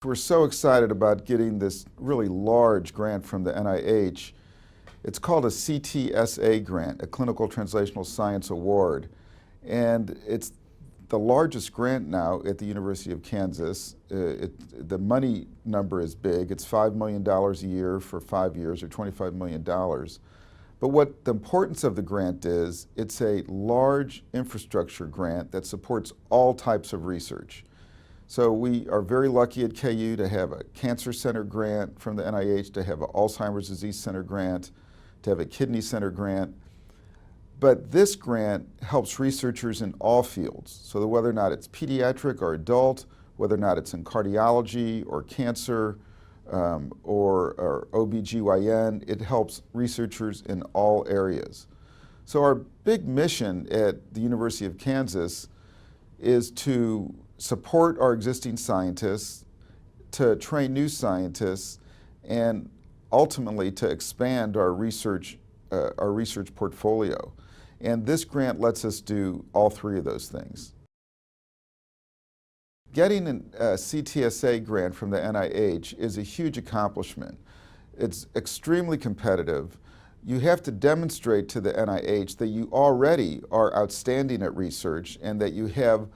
We're so excited about getting this really large grant from the NIH. It's called a CTSA grant, a Clinical Translational Science Award. And it's the largest grant now at the University of Kansas. The money number is big. It's $5 million a year for 5 years, or $25 million. But what the importance of the grant is, it's a large infrastructure grant that supports all types of research. So we are very lucky at KU to have a Cancer Center grant from the NIH, to have an Alzheimer's Disease Center grant, to have a Kidney Center grant. But this grant helps researchers in all fields. So that whether or not it's pediatric or adult, whether or not it's in cardiology or cancer or OBGYN, it helps researchers in all areas. So our big mission at the University of Kansas is to support our existing scientists, to train new scientists, and ultimately to expand our research portfolio. And this grant lets us do all three of those things. Getting a CTSA grant from the NIH is a huge accomplishment. It's extremely competitive. You have to demonstrate to the NIH that you already are outstanding at research and that you have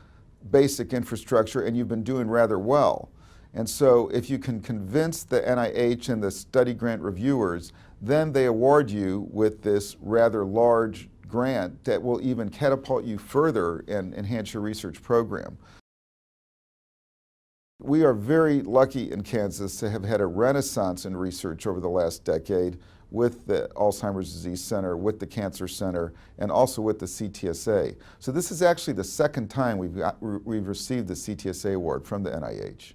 basic infrastructure and you've been doing rather well. And so if you can convince the NIH and the study grant reviewers, then they award you with this rather large grant that will even catapult you further and enhance your research program. We are very lucky in Kansas to have had a renaissance in research over the last decade with the Alzheimer's Disease Center, with the Cancer Center, and also with the CTSA. So this is actually the second time we've received the CTSA award from the NIH.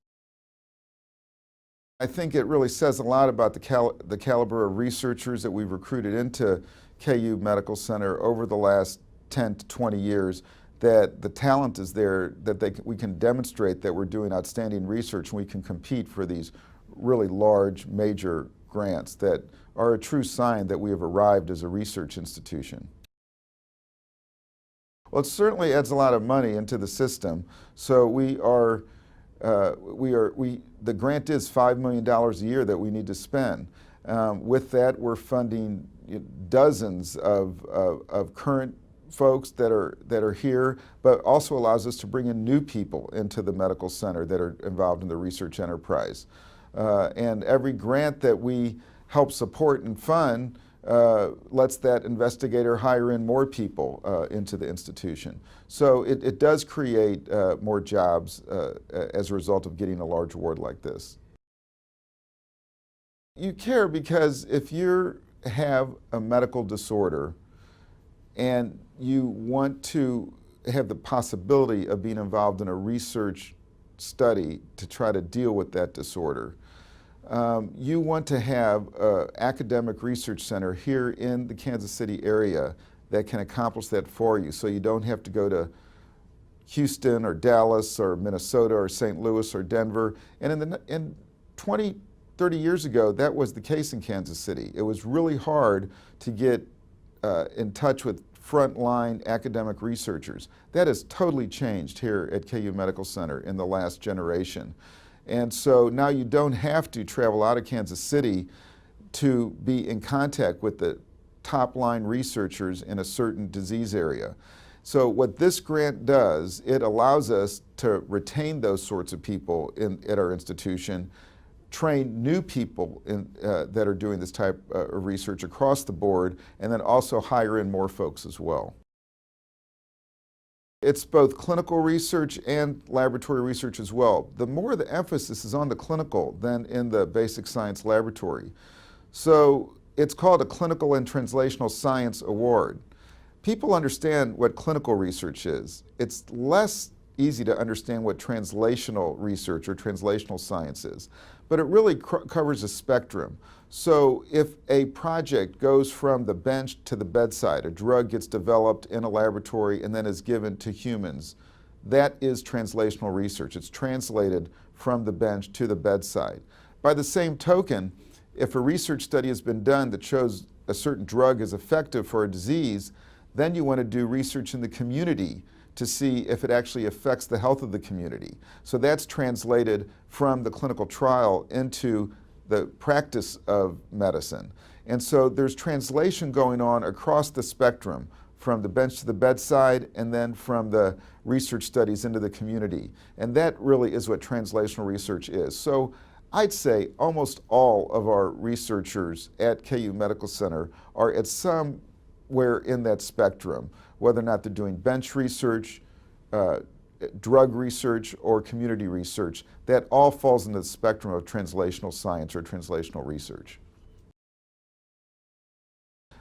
I think it really says a lot about the caliber of researchers that we've recruited into KU Medical Center over the last 10 to 20 years, that the talent is there, that we can demonstrate that we're doing outstanding research and we can compete for these really large, major grants that are a true sign that we have arrived as a research institution. Well, it certainly adds a lot of money into the system. So the grant is $5 million a year that we need to spend. With that, we're funding dozens of current folks that are here, but also allows us to bring in new people into the medical center that are involved in the research enterprise. And every grant that we help support and fund lets that investigator hire in more people into the institution. So it does create more jobs as a result of getting a large award like this. You care because if you have a medical disorder and you want to have the possibility of being involved in a research study to try to deal with that disorder, you want to have an academic research center here in the Kansas City area that can accomplish that for you, so you don't have to go to Houston or Dallas or Minnesota or St. Louis or Denver. And in 20, 30 years ago, that was the case in Kansas City. It was really hard to get in touch with frontline academic researchers. That has totally changed here at KU Medical Center in the last generation. And so now you don't have to travel out of Kansas City to be in contact with the top line researchers in a certain disease area. So what this grant does, it allows us to retain those sorts of people at our institution, train new people that are doing this type of research across the board, and then also hire in more folks as well. It's both clinical research and laboratory research as well. The more the emphasis is on the clinical than in the basic science laboratory. So it's called a Clinical and Translational Science Award. People understand what clinical research is. It's less easy to understand what translational research or translational science is, but it really covers a spectrum. So if a project goes from the bench to the bedside, a drug gets developed in a laboratory and then is given to humans, that is translational research. It's translated from the bench to the bedside. By the same token, if a research study has been done that shows a certain drug is effective for a disease, then you want to do research in the community to see if it actually affects the health of the community. So that's translated from the clinical trial into the practice of medicine. And so there's translation going on across the spectrum, from the bench to the bedside, and then from the research studies into the community. And that really is what translational research is. So I'd say almost all of our researchers at KU Medical Center are at somewhere in that spectrum, whether or not they're doing bench research, drug research, or community research. That all falls into the spectrum of translational science or translational research.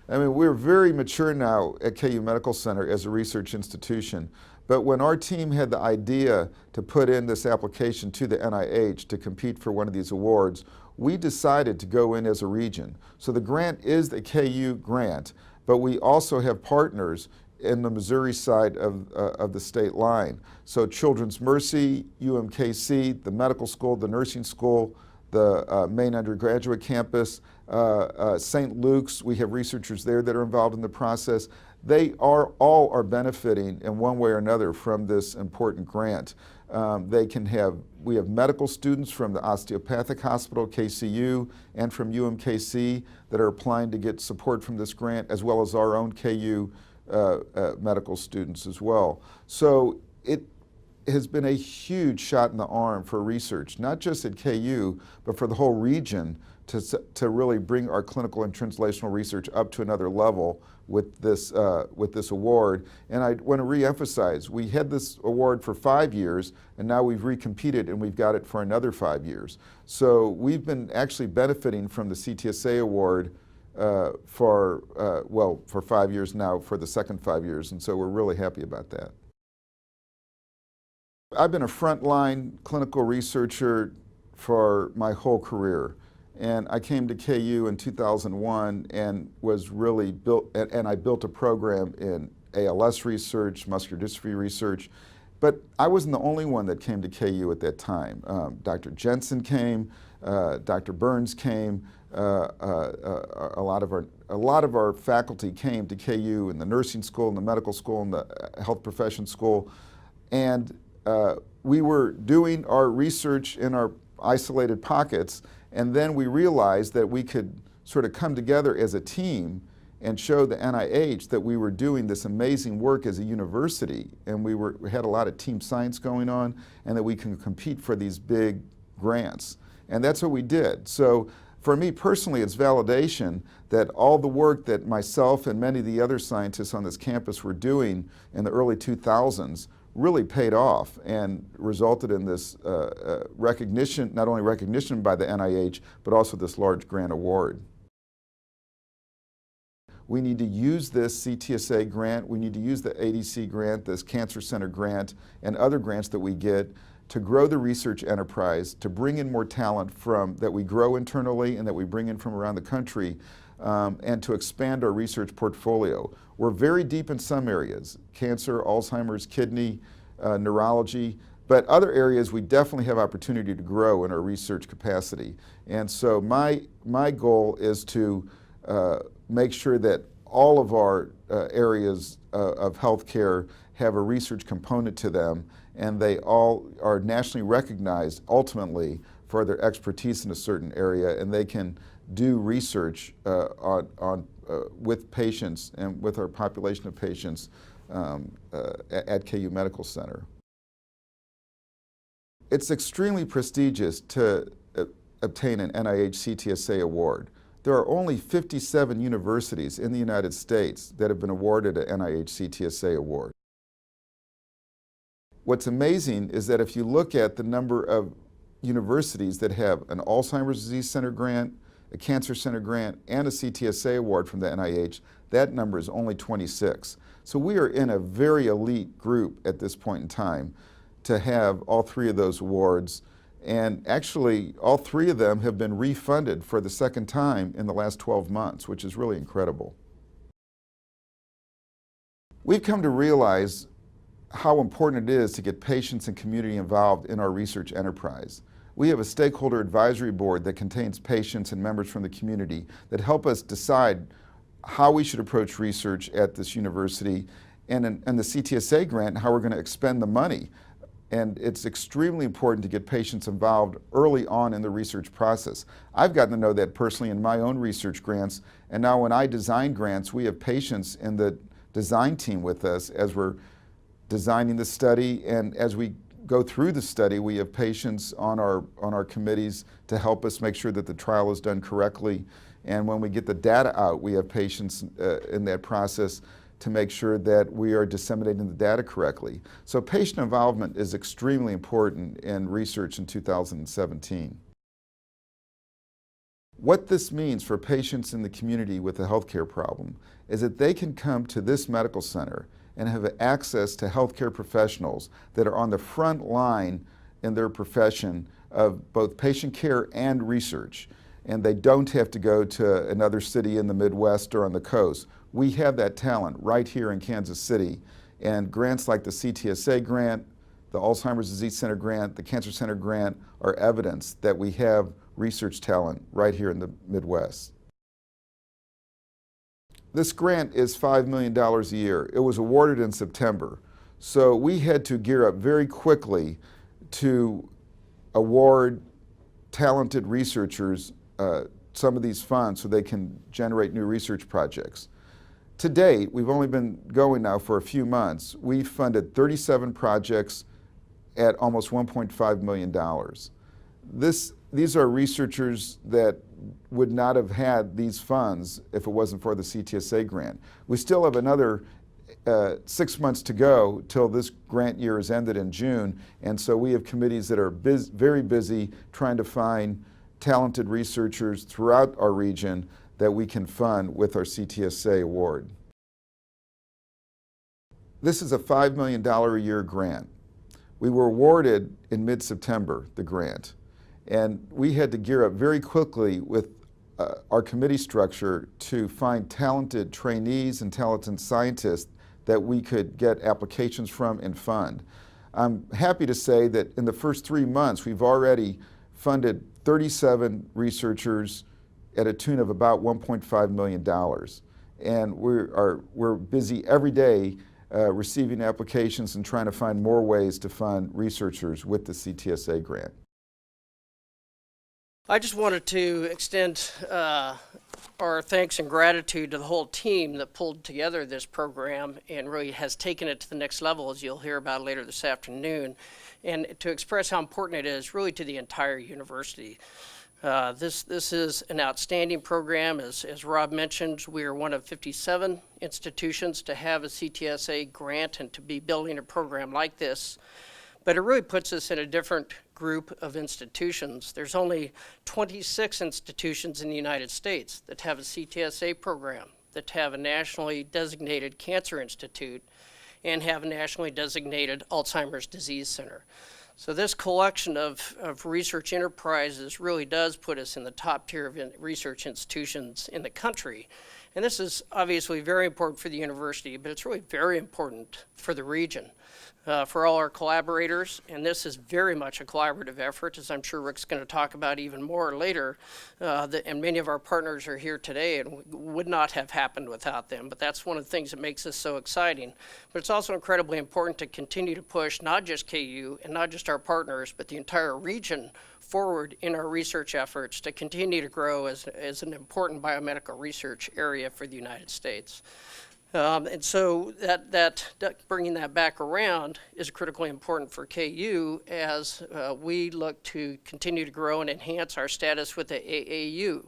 I mean, we're very mature now at KU Medical Center as a research institution, but when our team had the idea to put in this application to the NIH to compete for one of these awards, we decided to go in as a region. So the grant is the KU grant, but we also have partners in the Missouri side of the state line. So Children's Mercy, UMKC, the medical school, the nursing school, the main undergraduate campus, St. Luke's, we have researchers there that are involved in the process. They all are benefiting in one way or another from this important grant. We have medical students from the Osteopathic Hospital, KCU, and from UMKC that are applying to get support from this grant, as well as our own KU medical students as well. So it has been a huge shot in the arm for research, not just at KU, but for the whole region to really bring our clinical and translational research up to another level with this award. And I want to re-emphasize, we had this award for 5 years, and now we've recompeted and we've got it for another 5 years. So we've been actually benefiting from the CTSA award for 5 years now, for the second 5 years, and so we're really happy about that. I've been a frontline clinical researcher for my whole career, and I came to KU in 2001 and I built a program in ALS research, muscular dystrophy research, but I wasn't the only one that came to KU at that time. Dr. Jensen came, Dr. Burns came, a lot of our faculty came to KU in the nursing school, in the medical school, in the health profession school, and we were doing our research in our isolated pockets, and then we realized that we could sort of come together as a team and show the NIH that we were doing this amazing work as a university, and we had a lot of team science going on, and that we can compete for these big grants. And that's what we did. So for me personally, it's validation that all the work that myself and many of the other scientists on this campus were doing in the early 2000s really paid off and resulted in this recognition, not only recognition by the NIH, but also this large grant award. We need to use this CTSA grant, we need to use the ADC grant, this Cancer Center grant, and other grants that we get to grow the research enterprise, to bring in more talent that we grow internally and that we bring in from around the country, and to expand our research portfolio. We're very deep in some areas, cancer, Alzheimer's, kidney, neurology, but other areas we definitely have opportunity to grow in our research capacity. And so my goal is to make sure that all of our areas of healthcare have a research component to them, and they all are nationally recognized ultimately for their expertise in a certain area, and they can do research with patients and with our population of patients at KU Medical Center. It's extremely prestigious to obtain an NIH CTSA award. There are only 57 universities in the United States that have been awarded an NIH CTSA award. What's amazing is that if you look at the number of universities that have an Alzheimer's Disease Center grant, a Cancer Center grant, and a CTSA award from the NIH, that number is only 26. So we are in a very elite group at this point in time to have all three of those awards. And actually, all three of them have been refunded for the second time in the last 12 months, which is really incredible. We've come to realize how important it is to get patients and community involved in our research enterprise. We have a stakeholder advisory board that contains patients and members from the community that help us decide how we should approach research at this university and the CTSA grant, how we're going to expend the money. And it's extremely important to get patients involved early on in the research process. I've gotten to know that personally in my own research grants, and now when I design grants, we have patients in the design team with us as we're designing the study, and as we go through the study, we have patients on our committees to help us make sure that the trial is done correctly. And when we get the data out, we have patients in that process to make sure that we are disseminating the data correctly. So patient involvement is extremely important in research in 2017. What this means for patients in the community with a healthcare problem is that they can come to this medical center and have access to healthcare professionals that are on the front line in their profession of both patient care and research. And they don't have to go to another city in the Midwest or on the coast. We have that talent right here in Kansas City. And grants like the CTSA grant, the Alzheimer's Disease Center grant, the Cancer Center grant are evidence that we have research talent right here in the Midwest. This grant is $5 million a year. It was awarded in September. So we had to gear up very quickly to award talented researchers some of these funds so they can generate new research projects. To date, we've only been going now for a few months. We've funded 37 projects at almost $1.5 million. These are researchers that would not have had these funds if it wasn't for the CTSA grant. We still have another 6 months to go till this grant year is ended in June, and so we have committees that are very busy trying to find talented researchers throughout our region that we can fund with our CTSA award. This is a $5 million a year grant. We were awarded in mid-September, the grant, and we had to gear up very quickly with our committee structure to find talented trainees and talented scientists that we could get applications from and fund. I'm happy to say that in the first 3 months, we've already funded 37 researchers at a tune of about $1.5 million. And we're busy every day receiving applications and trying to find more ways to fund researchers with the CTSA grant. I just wanted to extend our thanks and gratitude to the whole team that pulled together this program and really has taken it to the next level, as you'll hear about later this afternoon, and to express how important it is really to the entire university. This is an outstanding program. As Rob mentioned, we are one of 57 institutions to have a CTSA grant and to be building a program like this. But it really puts us in a different group of institutions. There's only 26 institutions in the United States that have a CTSA program, that have a nationally designated cancer institute, and have a nationally designated Alzheimer's Disease Center. So this collection of research enterprises really does put us in the top tier of research institutions in the country. And this is obviously very important for the university, but it's really very important for the region, for all our collaborators. And this is very much a collaborative effort, as I'm sure Rick's going to talk about even more later. And many of our partners are here today and would not have happened without them. But that's one of the things that makes this so exciting. But it's also incredibly important to continue to push not just KU and not just our partners, but the entire region forward in our research efforts to continue to grow as an important biomedical research area for the United States. And so that bringing that back around is critically important for KU as we look to continue to grow and enhance our status with the AAU.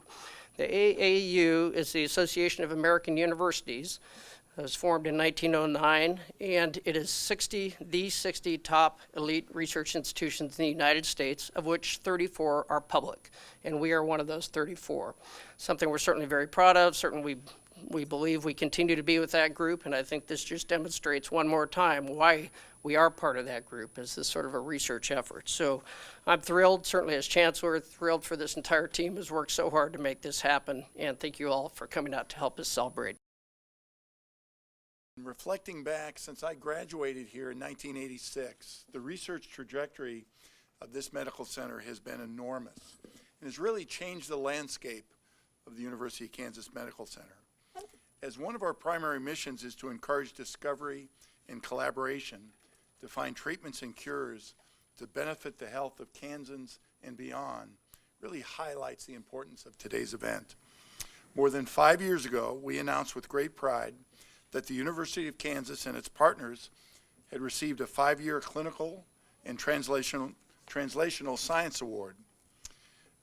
The AAU is the Association of American Universities. It was formed in 1909, and it is the 60 top elite research institutions in the United States, of which 34 are public, and we are one of those 34. Something we're certainly very proud of. Certainly we believe we continue to be with that group, and I think this just demonstrates one more time why we are part of that group as this sort of a research effort. So I'm thrilled, certainly as chancellor, thrilled for this entire team who's worked so hard to make this happen, and thank you all for coming out to help us celebrate. Reflecting back, since I graduated here in 1986, the research trajectory of this medical center has been enormous and has really changed the landscape of the University of Kansas Medical Center. As one of our primary missions is to encourage discovery and collaboration to find treatments and cures to benefit the health of Kansans and beyond, really highlights the importance of today's event. More than 5 years ago, we announced with great pride that the University of Kansas and its partners had received a 5-year Clinical and Translational Science Award.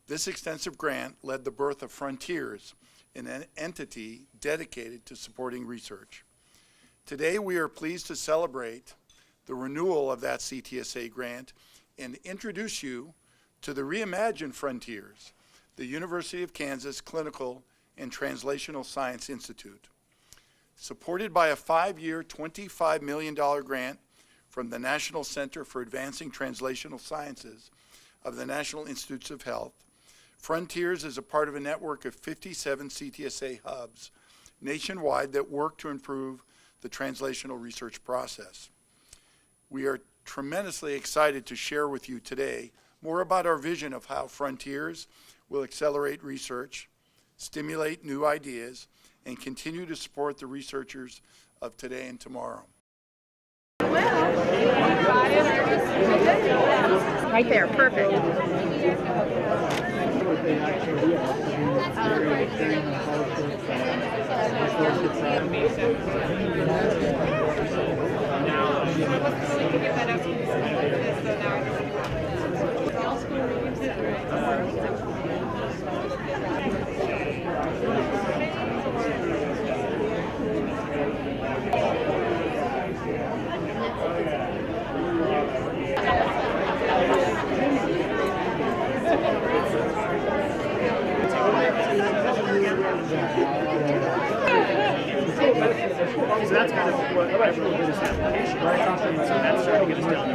This extensive grant led the birth of Frontiers, an entity dedicated to supporting research. Today, we are pleased to celebrate the renewal of that CTSA grant and introduce you to the reimagined Frontiers, the University of Kansas Clinical and Translational Science Institute. Supported by a 5-year, $25 million grant from the National Center for Advancing Translational Sciences of the National Institutes of Health, Frontiers is a part of a network of 57 CTSA hubs nationwide that work to improve the translational research process. We are tremendously excited to share with you today more about our vision of how Frontiers will accelerate research, stimulate new ideas, and continue to support the researchers of today and tomorrow. Right there, perfect. So that's kind of what everyone did this application, right? So that's starting to get us down.